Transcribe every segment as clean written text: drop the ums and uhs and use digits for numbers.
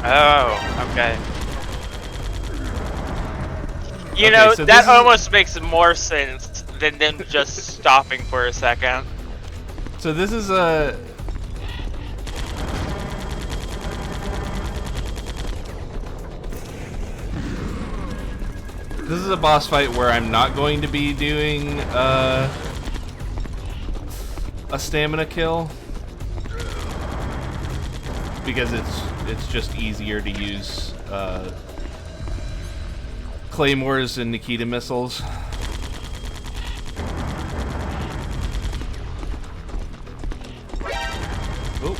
Oh, okay. You Okay, know, so that almost makes more sense than them just stopping for a second. So this is a... This is a boss fight where I'm not going to be doing a stamina kill. Because it's just easier to use claymores and Nikita missiles. Oh.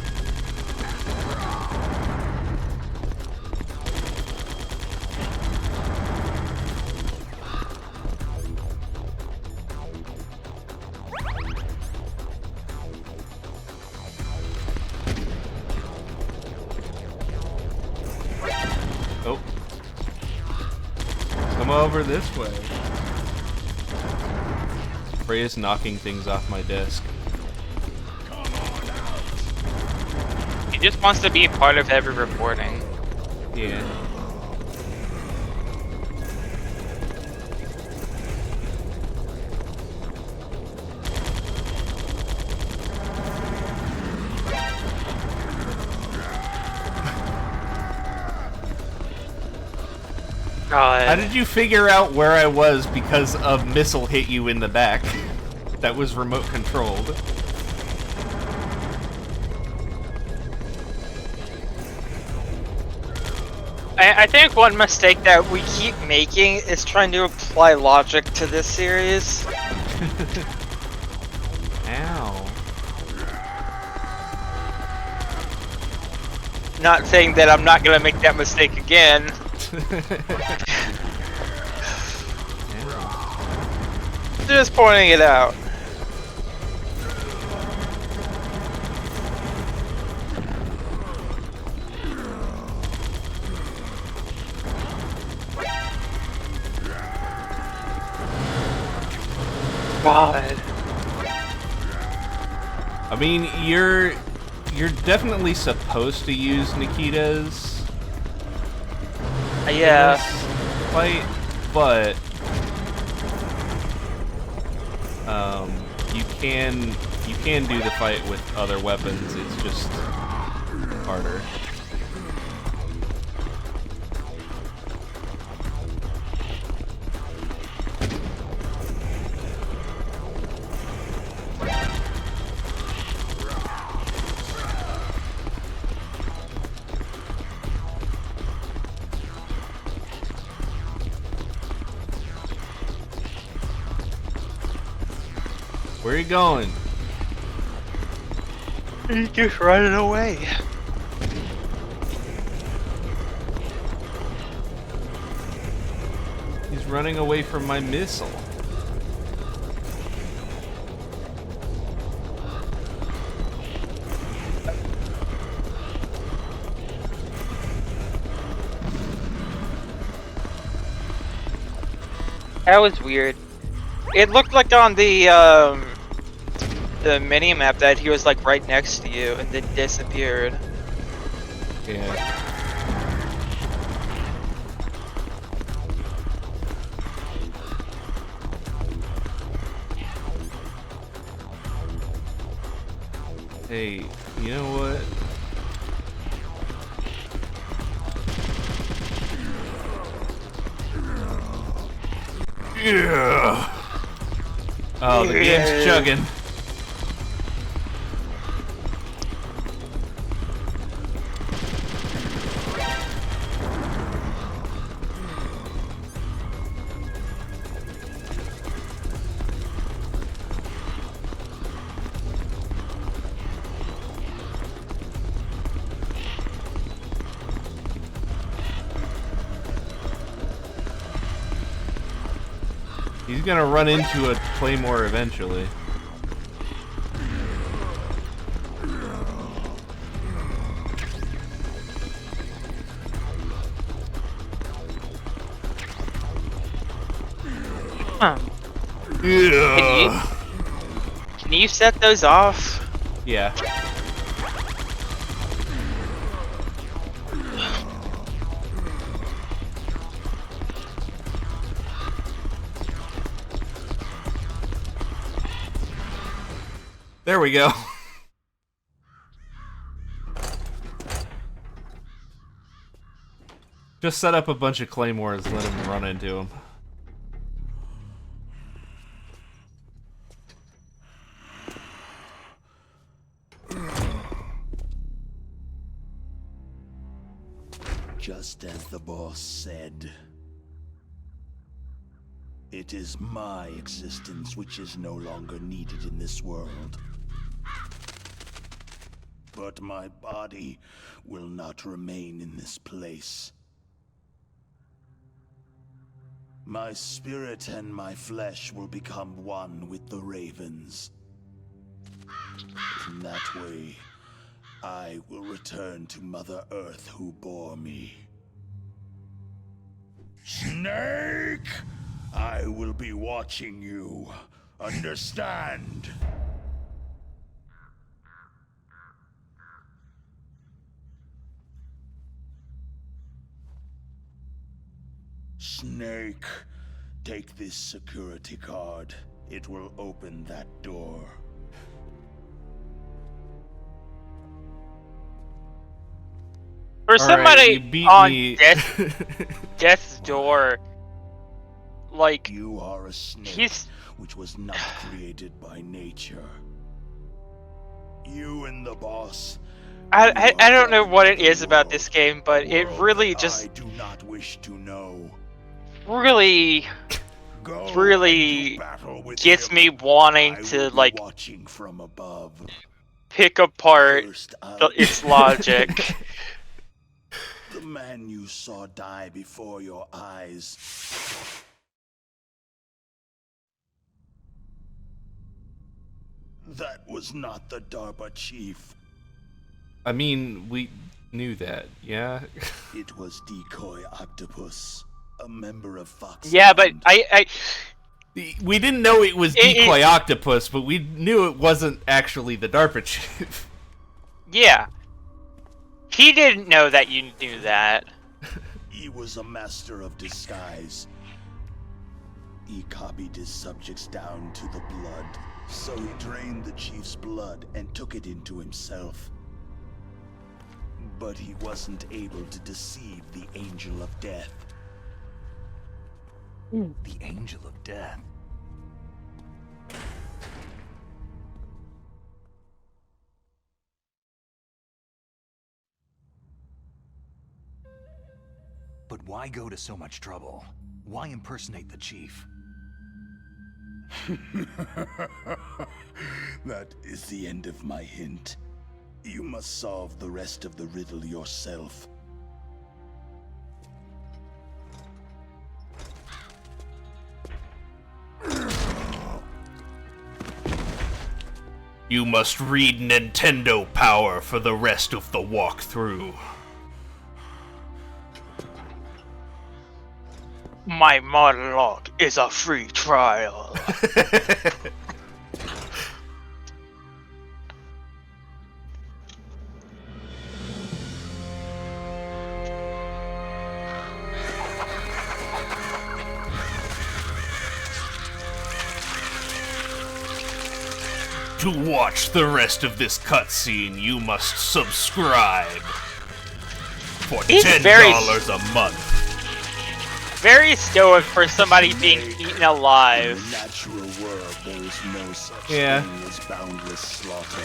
Oh. Come over this way. Freya's knocking things off my desk. He just wants to be part of every recording. Yeah. God. How did you figure out where I was because a missile hit you in the back? That was remote controlled. I think one mistake that we keep making is trying to apply logic to this series. Ow. Not saying that I'm not gonna make that mistake again. Just pointing it out. God. I mean, you're definitely supposed to use Nikita's Yeah. in this fight, but you can do the fight with other weapons. It's just harder. Where are you going? He's just running away. He's running away from my missile. That was weird. It looked like on the mini map that he was like right next to you and then disappeared. Yeah. Hey, you know what? Yeah. Oh, the game's chugging. He's gonna run into a claymore eventually. Huh. Yeah. Can you set those off? Yeah. There we go. Just set up a bunch of claymores, let him run into him. Just as the boss said, it is my existence which is no longer needed in this world. But my body will not remain in this place. My spirit and my flesh will become one with the ravens. In that way, I will return to Mother Earth who bore me. Snake! I will be watching you. Understand? Snake, take this security card. It will open that door. For somebody beat on me. death's door, like, You are a snake, he's... which was not created by nature. You and the boss. I don't know what it is about this game, but it really just... I do not wish to know. really gets me wanting to, like, watching from above. pick apart First, its logic. The man you saw die before your eyes. That was not the DARPA chief. I mean, we knew that, yeah? It was Decoy Octopus, a member of Fox. Yeah, but We didn't know it was Decoy Octopus, but we knew it wasn't actually the DARPA chief. Yeah. He didn't know that you knew that. He was a master of disguise. He copied his subjects down to the blood, so he drained the chief's blood and took it into himself. But he wasn't able to deceive the Angel of Death. The Angel of Death. But why go to so much trouble? Why impersonate the chief? That is the end of my hint. You must solve the rest of the riddle yourself. You must read Nintendo Power for the rest of the walkthrough. My monologue is a free trial. To watch the rest of this cutscene, you must subscribe for $10 a month. Very stoic for somebody being eaten alive. In the natural world, there is no such thing as boundless slaughter.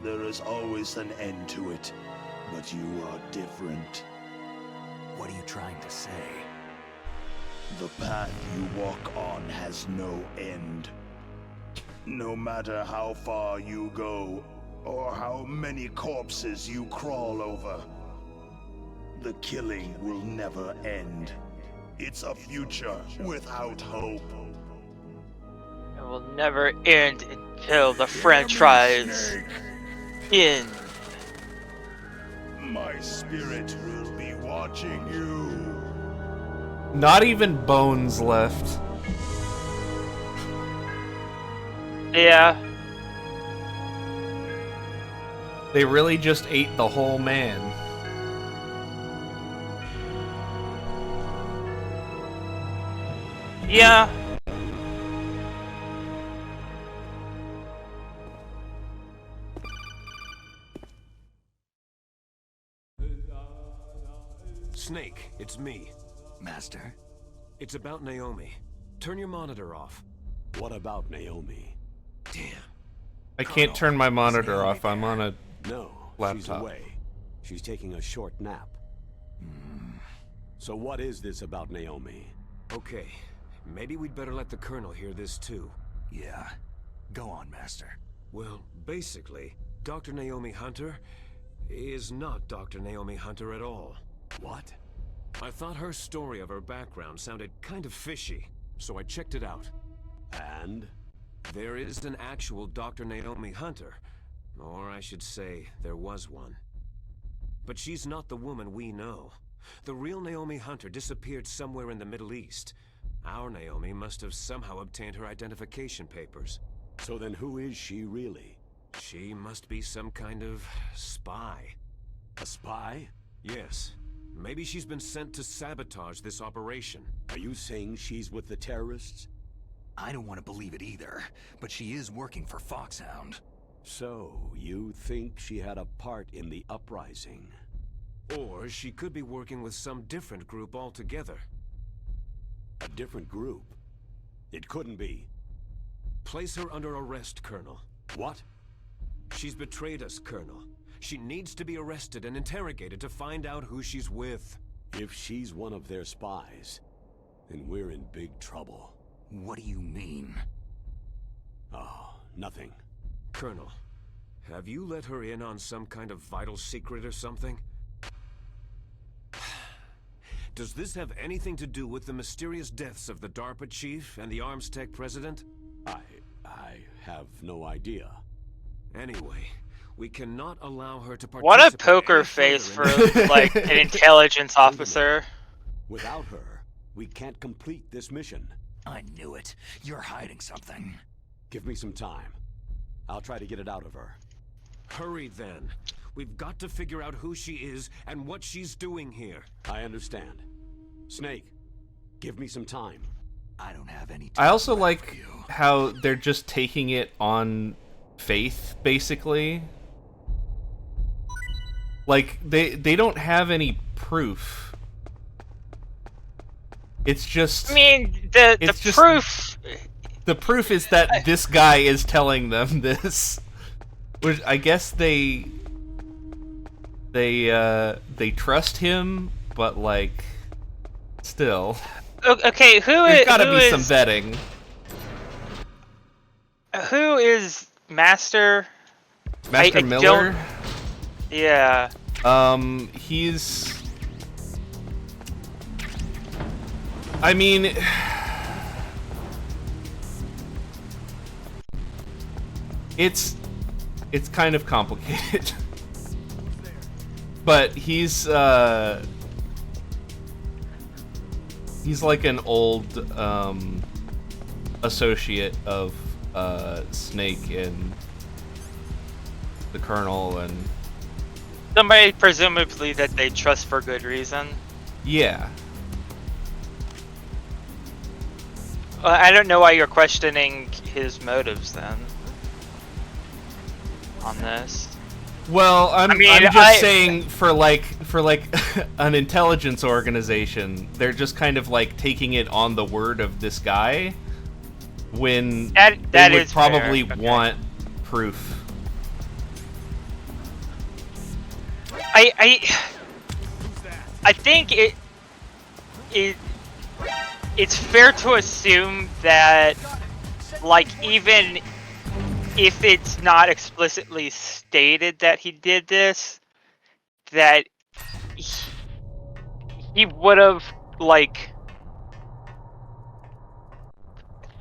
There is always an end to it, but you are different. What are you trying to say? The path you walk on has no end. No matter how far you go, or how many corpses you crawl over, the killing will never end. It's a future without hope. It will never end until the franchise ends. My spirit will be watching you. Not even bones left. Yeah. They really just ate the whole man. Yeah. Snake, it's me. Master? It's about Naomi. Turn your monitor off. What about Naomi? Damn. I can't turn my monitor off. I'm on a No, she's laptop. away. She's taking a short nap. So what is this about Naomi? Okay, maybe we'd better let the Colonel hear this too. Yeah. Go on, Master. Well, basically, Dr. Naomi Hunter is not Dr. Naomi Hunter at all. What? I thought her story of her background sounded kind of fishy, so I checked it out. And? There is an actual Dr. Naomi Hunter, or I should say, there was one. But she's not the woman we know. The real Naomi Hunter disappeared somewhere in the Middle East. Our Naomi must have somehow obtained her identification papers. So then who is she really? She must be some kind of spy. A spy? Yes. Maybe she's been sent to sabotage this operation. Are you saying she's with the terrorists? I don't want to believe it either, but she is working for Foxhound. So, you think she had a part in the uprising? Or she could be working with some different group altogether. A different group? It couldn't be. Place her under arrest, Colonel. What? She's betrayed us, Colonel. She needs to be arrested and interrogated to find out who she's with. If she's one of their spies, then we're in big trouble. What do you mean? Oh, nothing. Colonel, have you let her in on some kind of vital secret or something? Does this have anything to do with the mysterious deaths of the DARPA chief and the Arms Tech president? I have no idea. Anyway, we cannot allow her to participate. What a poker any face for further in- like an intelligence officer. Without her, we can't complete this mission. I knew it. You're hiding something. Give me some time. I'll try to get it out of her. Hurry then. We've got to figure out who she is and what she's doing here. I understand. Snake, give me some time. I don't have any I time also left like for you. how they're just taking it on faith, basically. Like, they don't have any proof. It's just... I mean, the just- proof. The proof is that this guy is telling them this. Which I guess they trust him, but like still. Okay, There's gotta be some vetting. Who is Master? Master I Miller? don't- Yeah. He's... I mean... It's kind of complicated. But he's like an old associate of Snake and the Colonel, and Somebody presumably that they trust for good reason. yeah. I don't know why you're questioning his motives then. On this. Well, I'm just I- saying for like an intelligence organization, they're just kind of like taking it on the word of this guy when That they would is fair, probably okay. want proof. I think it's fair to assume that, like, even if it's not explicitly stated that he did this, that he would have, like,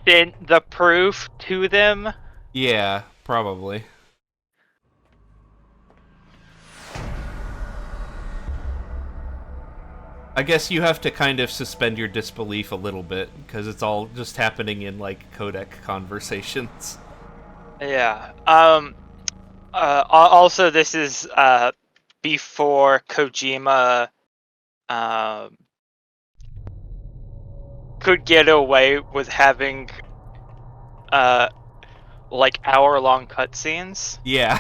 sent the proof to them. Yeah, probably. I guess you have to kind of suspend your disbelief a little bit, because it's all just happening in, like, codec conversations. Yeah. Also, this is before Kojima could get away with having like hour-long cutscenes. Yeah.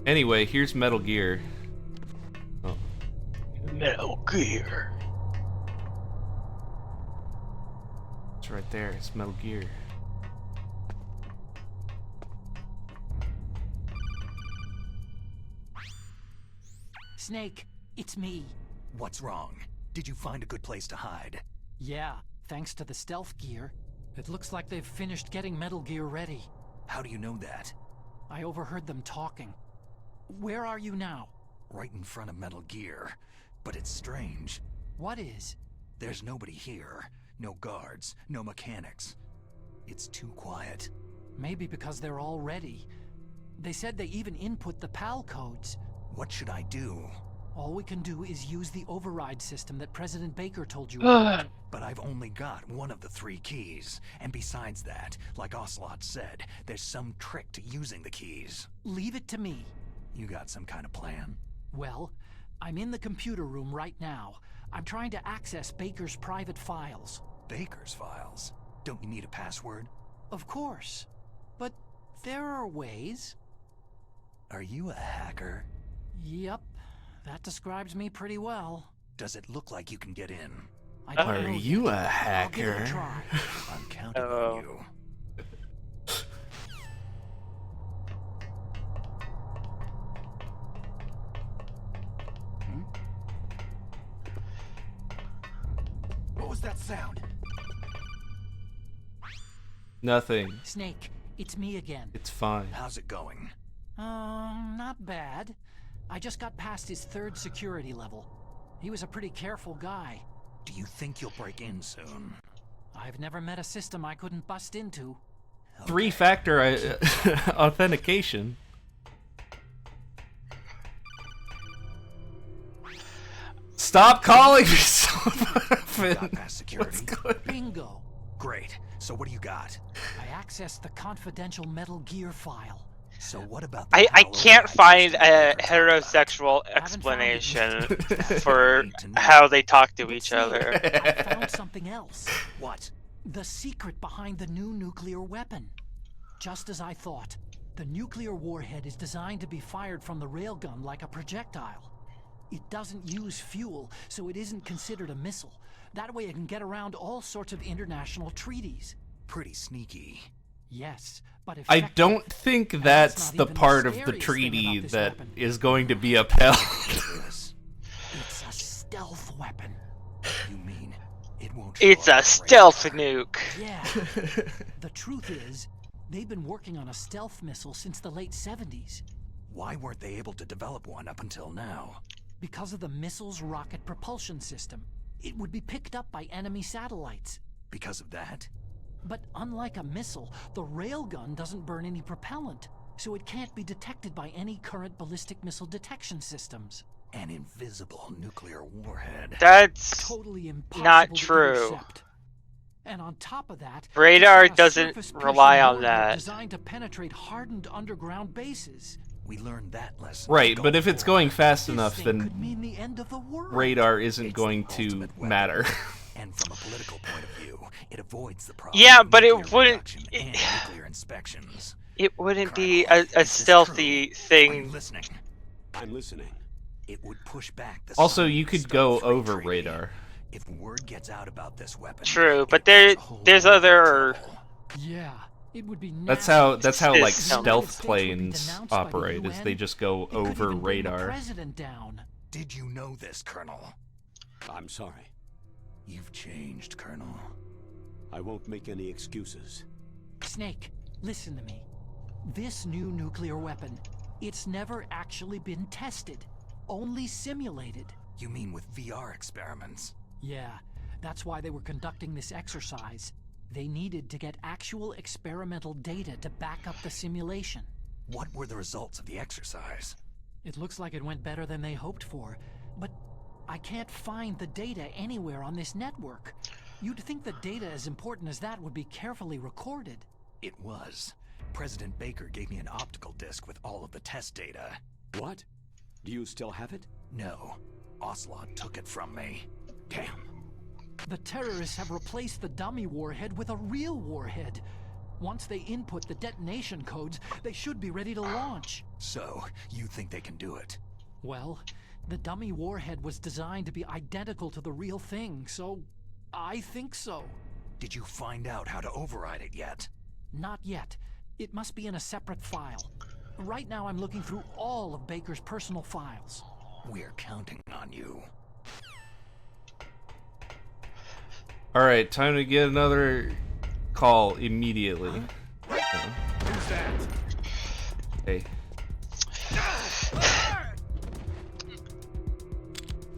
Anyway, here's Metal Gear. Oh. Metal Gear. It's right there. It's Metal Gear. Snake, it's me. What's wrong? Did you find a good place to hide? Yeah, thanks to the stealth gear. It looks like they've finished getting Metal Gear ready. How do you know that? I overheard them talking. Where are you now? Right in front of Metal Gear. But it's strange. What is? There's nobody here. No guards, no mechanics. It's too quiet. Maybe because they're all ready. They said they even input the PAL codes. What should I do? All we can do is use the override system that President Baker told you about. But I've only got one of the 3 keys. And besides that, like Ocelot said, there's some trick to using the keys. Leave it to me. You got some kind of plan? Well, I'm in the computer room right now. I'm trying to access Baker's private files. Baker's files? Don't you need a password? Of course. But there are ways. Are you a hacker? Yep. That describes me pretty well. Does it look like you can get in? I don't Are know you yet. a I'll give it hacker? a try. I'm counting on you. What was that sound? Nothing. Snake, it's me again. It's fine. How's it going? Not bad. I just got past his 3rd security level. He was a pretty careful guy. Do you think you'll break in soon? I've never met a system I couldn't bust into. 3-factor authentication. Stop calling me so Got past security? Bingo. Great. So what do you got? I accessed the confidential Metal Gear file. So what about the I PAL can't override find system a Baker talked heterosexual Haven't found it explanation yet. for Need to know. how they talk to But each Snake, other. I found something else. What? The secret behind the new nuclear weapon. Just as I thought, the nuclear warhead is designed to be fired from the railgun like a projectile. It doesn't use fuel, so it isn't considered a missile. That way it can get around all sorts of international treaties. Pretty sneaky. Yes, but I effective. don't think And that's not the even part of the scariest thing treaty about this that weapon. is going to be upheld. Yes. It's a stealth weapon. You mean it won't show It's up a on stealth radar? nuke. Yeah. The truth is, they've been working on a stealth missile since the late 70s. Why weren't they able to develop one up until now? Because of the missile's rocket propulsion system. It would be picked up by enemy satellites. Because of that? But unlike a missile, the railgun doesn't burn any propellant, so it can't be detected by any current ballistic missile detection systems. An invisible nuclear warhead. That's Totally impossible not to true. intercept. And on top of that, Radar it's got a doesn't surface-piercing rely on warhead that. designed to penetrate hardened underground bases. We learned that lesson. Right, going but if it's forward. going fast This enough, thing then could mean the end of the world. radar isn't It's going the to ultimate weapon. matter. And from a political point of view, it avoids the problem. Yeah, of but it nuclear wouldn't- reduction and nuclear inspections. It wouldn't be Colonel, a is this stealthy true? Are you thing. listening? I'm listening. It would push back the Also, sign you of could the go Stone Free over Treaty. radar. If word gets out about this weapon, True, it but puts the whole there's world in other- trouble. Yeah, it would be That's nasty. how like It's- The United stealth States would be planes denounced by the operate, is UN. they just go It could over even bring the radar. president down. Did you know this, Colonel? I'm sorry. You've changed, Colonel. I won't make any excuses. Snake, listen to me. This new nuclear weapon, it's never actually been tested, only simulated. You mean with VR experiments? Yeah, that's why they were conducting this exercise. They needed to get actual experimental data to back up the simulation. What were the results of the exercise? It looks like it went better than they hoped for, but I can't find the data anywhere on this network. You'd think the data as important as that would be carefully recorded. It was. President Baker gave me an optical disc with all of the test data. What? Do you still have it? No, Ocelot took it from me. Damn. The terrorists have replaced the dummy warhead with a real warhead. Once they input the detonation codes, they should be ready to launch. So, you think they can do it? Well, the dummy warhead was designed to be identical to the real thing, so I think so. Did you find out how to override it yet? Not yet. It must be in a separate file. Right now I'm looking through all of Baker's personal files. We're counting on you. Alright, time to get another call immediately. Who's that? Hey.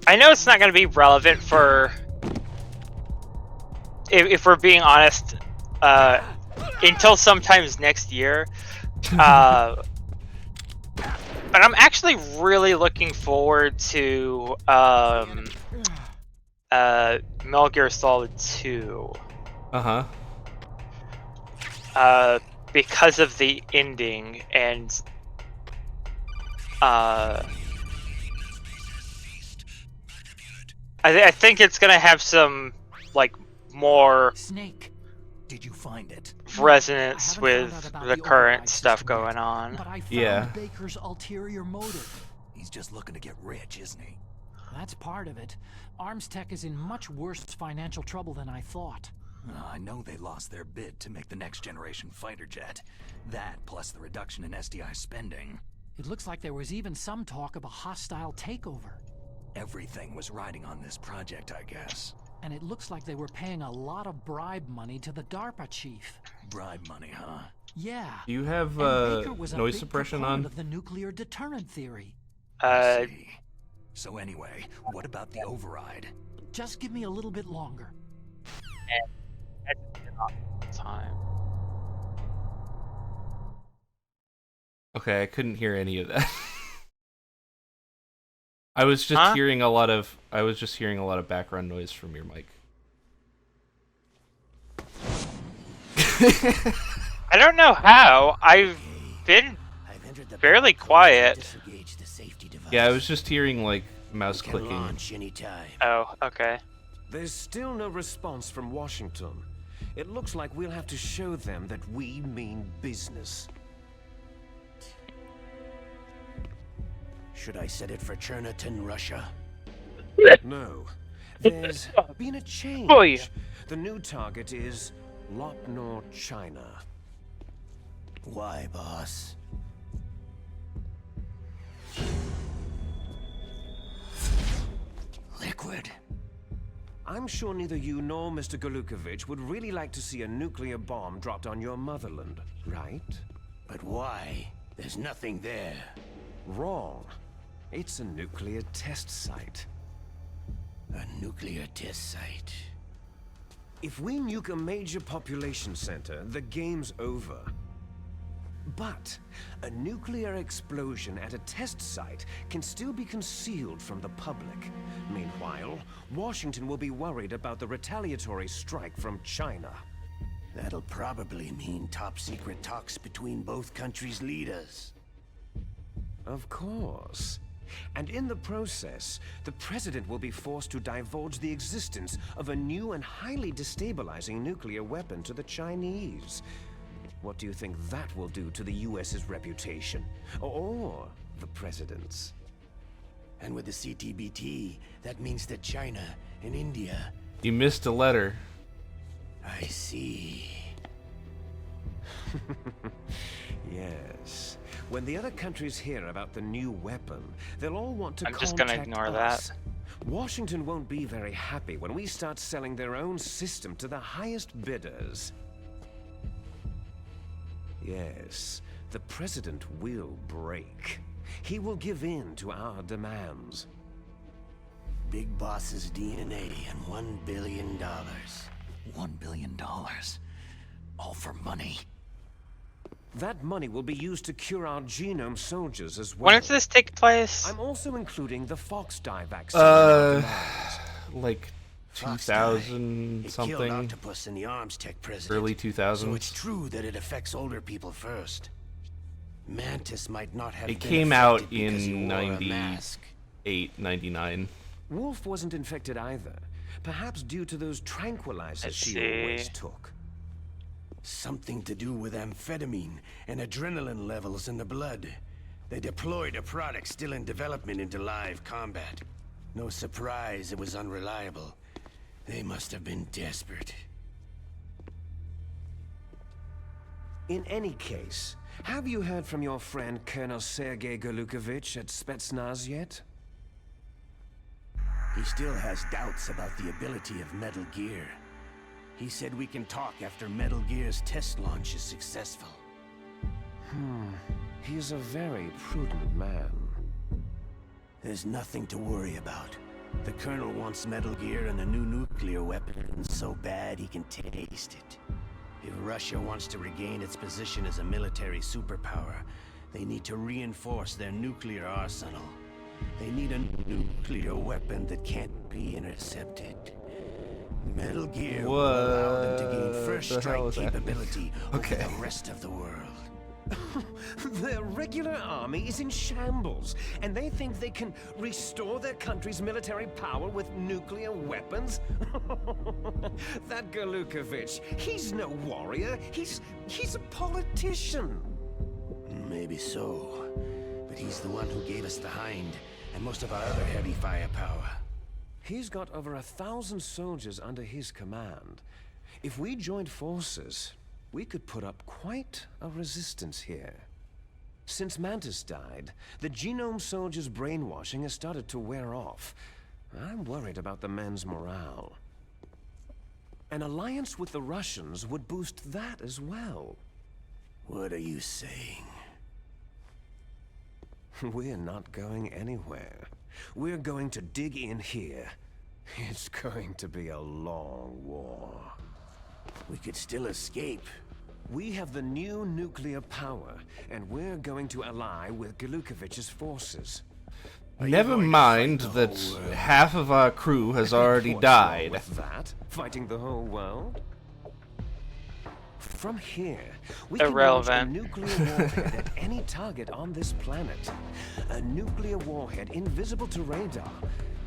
I know it's not going to be relevant for, if we're being honest, until sometimes next year. But I'm actually really looking forward to Metal Gear Solid 2. Uh-huh. Because of the ending and I think it's gonna have some like more Snake, did you find it? resonance I haven't with found out about the the current override stuff system yet, going on. But I found Yeah. Baker's ulterior motive. He's just looking to get rich, isn't he? That's part of it. Arms Tech is in much worse financial trouble than I thought. I know they lost their bid to make the next generation fighter jet. That, plus the reduction in SDI spending. It looks like there was even some talk of a hostile takeover. Everything was riding on this project, I guess. And it looks like they were paying a lot of bribe money to the DARPA chief. Bribe money, huh? Yeah. Do you have And Baker was a noise big suppression proponent on? of the nuclear deterrent theory. I see. So anyway, what about the override? Just give me a little bit longer. Time. Okay, I couldn't hear any of that. I was just hearing a lot of background noise from your mic. I don't know how. I've been fairly quiet. Yeah, I was just hearing like mouse clicking. Oh, okay. There's still no response from Washington. It looks like we'll have to show them that we mean business. Should I set it for Cherniton, Russia? No. There's been a change. Boy. The new target is Lopnor, China. Why, boss? Liquid. I'm sure neither you nor Mr. Golukovich would really like to see a nuclear bomb dropped on your motherland, right? But why? There's nothing there. Wrong. It's a nuclear test site. A nuclear test site. If we nuke a major population center, the game's over. But a nuclear explosion at a test site can still be concealed from the public. Meanwhile, Washington will be worried about the retaliatory strike from China. That'll probably mean top-secret talks between both countries' leaders. Of course. And in the process, the president will be forced to divulge the existence of a new and highly destabilizing nuclear weapon to the Chinese. What do you think that will do to the US's reputation? Or the president's? And with the CTBT, that means that China and India... You missed a letter. I see. Yes. When the other countries hear about the new weapon, they'll all want to I'm contact just gonna ignore us. that. Washington won't be very happy when we start selling their own system to the highest bidders. Yes, the president will break. He will give in to our demands. Big Boss's DNA and $1 billion. $1 billion. All for money. That money will be used to cure our genome soldiers as well. When does this take place? I'm also including the Fox dye vaccine. in our demands. Like Fox 2000 It killed something, Octopus and the Arms Tech president. early So 2000s. it's true that it affects older people first. Mantis might not have It been came out affected because he in wore a mask. 98, 99. Wolf wasn't infected either. Perhaps due to those tranquilizers Let's she see. always took. Something to do with amphetamine and adrenaline levels in the blood. They deployed a product still in development into live combat. No surprise it was unreliable. They must have been desperate. In any case, have you heard from your friend Colonel Sergei Golukovich at Spetsnaz yet? He still has doubts about the ability of Metal Gear. He said we can talk after Metal Gear's test launch is successful. He's a very prudent man. There's nothing to worry about. The Colonel wants Metal Gear and a new nuclear weapon so bad he can taste it. If Russia wants to regain its position as a military superpower, they need to reinforce their nuclear arsenal. They need a nuclear weapon that can't be intercepted. Metal Gear will allow them to gain first strike capability over the rest of the world. Their regular army is in shambles, and they think they can restore their country's military power with nuclear weapons? That Golukovich, he's no warrior. He's a politician. Maybe so, but he's the one who gave us the Hind and most of our other heavy firepower. He's got over 1,000 soldiers under his command. If we joined forces, we could put up quite a resistance here. Since Mantis died, the Genome Soldiers' brainwashing has started to wear off. I'm worried about the men's morale. An alliance with the Russians would boost that as well. What are you saying? We're not going anywhere. We're going to dig in here. It's going to be a long war. We could still escape. We have the new nuclear power, and we're going to ally with Golukovich's forces. Never mind that half of our crew has already died. With that, fighting the whole world? From here, we can launch a nuclear warhead at any target on this planet. A nuclear warhead invisible to radar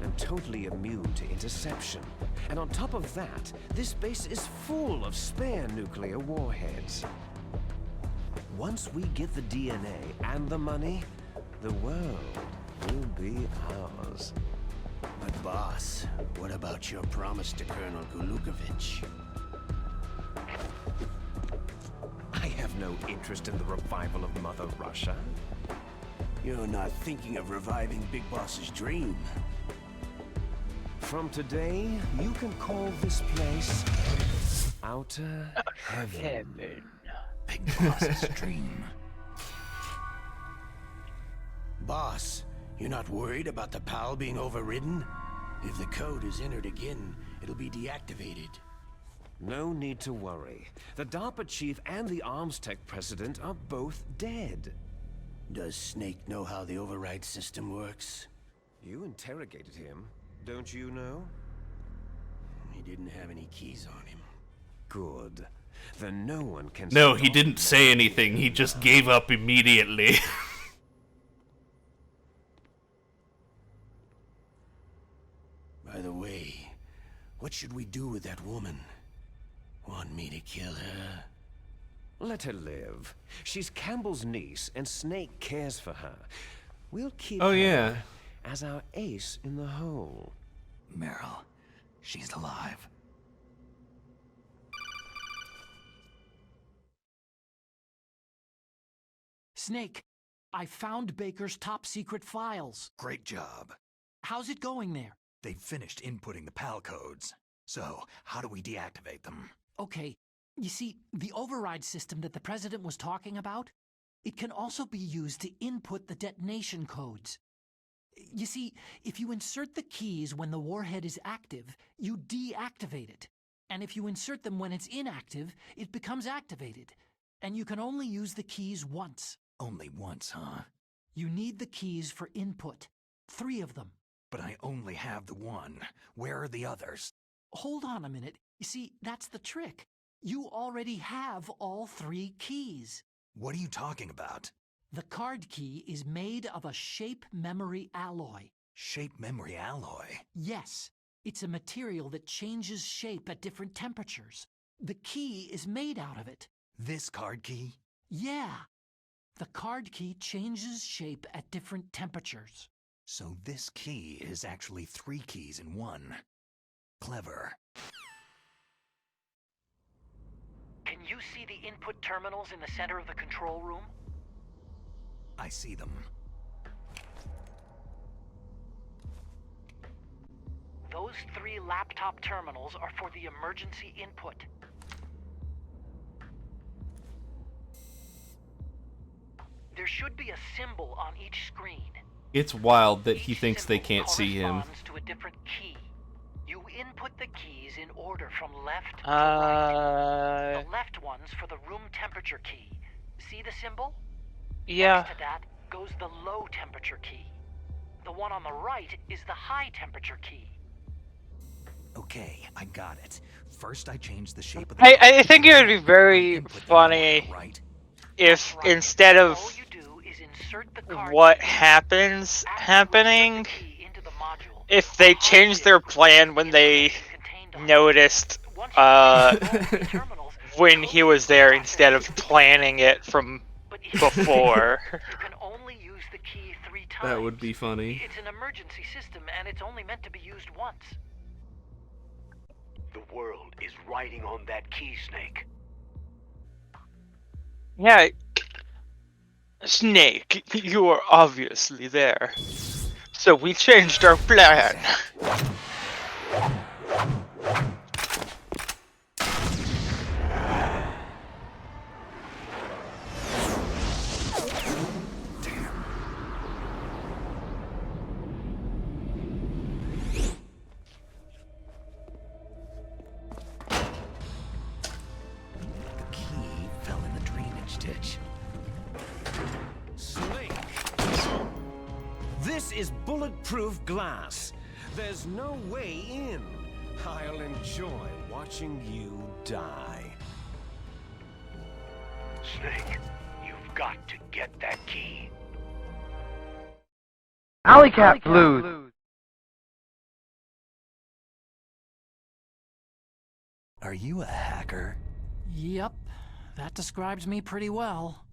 and totally immune to interception. And on top of that, this base is full of spare nuclear warheads. Once we get the DNA and the money, the world will be ours. But boss, what about your promise to Colonel Golukovich? I have no interest in the revival of Mother Russia. You're not thinking of reviving Big Boss's dream. From today, you can call this place Outer Heaven. Big Boss's dream. Boss, you're not worried about the PAL being overridden? If the code is entered again, it'll be deactivated. No need to worry. The DARPA chief and the Arms Tech president are both dead. Does Snake know how the override system works? You interrogated him, don't you know? He didn't have any keys on him. Good. Then no one can... No, he didn't say anything. He just gave up immediately. By the way, what should we do with that woman? Want me to kill her? Let her live. She's Campbell's niece, and Snake cares for her. We'll keep her as our ace in the hole. Meryl, she's alive. Snake, I found Baker's top-secret files. Great job. How's it going there? They've finished inputting the PAL codes. So, how do we deactivate them? Okay, you see, the override system that the President was talking about, it can also be used to input the detonation codes. You see, if you insert the keys when the warhead is active, you deactivate it. And if you insert them when it's inactive, it becomes activated. And you can only use the keys once. Only once, huh? You need the keys for input. 3 of them. But I only have the one. Where are the others? Hold on a minute. You see, that's the trick. You already have all 3 keys. What are you talking about? The card key is made of a shape memory alloy. Shape memory alloy? Yes. It's a material that changes shape at different temperatures. The key is made out of it. This card key? Yeah. The card key changes shape at different temperatures. So this key is actually 3 keys in one. Clever. Can you see the input terminals in the center of the control room? I see them. Those 3 laptop terminals are for the emergency input. There should be a symbol on each screen. It's wild that he Each thinks they symbol can't see him. corresponds to a different key. You input the keys in order from left to right. The left one's for the room temperature key. See the symbol? Yeah. Next to that goes the low temperature key. The one on the right is the high temperature key. Okay, I got it. First I changed the shape of the I think it would be very input the funny one, right? if Right. instead of All you do is insert the card what key, happening, insert the key into the module. if they A hard changed disk their with plan when they information contained on it. noticed Once you activate all 3 terminals, when the he code was is there processed instead of into the planning it from But before. you can only use the key 3 times. That would be funny. It's an emergency system, and it's only meant to be used once. The world is riding on that key, Snake. Yeah. Snake, you are obviously there. So we changed our plan. The key fell in the drainage ditch. Snake! This is bulletproof glass. There's no way in. I'll enjoy watching you die. Snake, you've got to get that key. Alley Cat Blues. Are you a hacker? Yep, that describes me pretty well.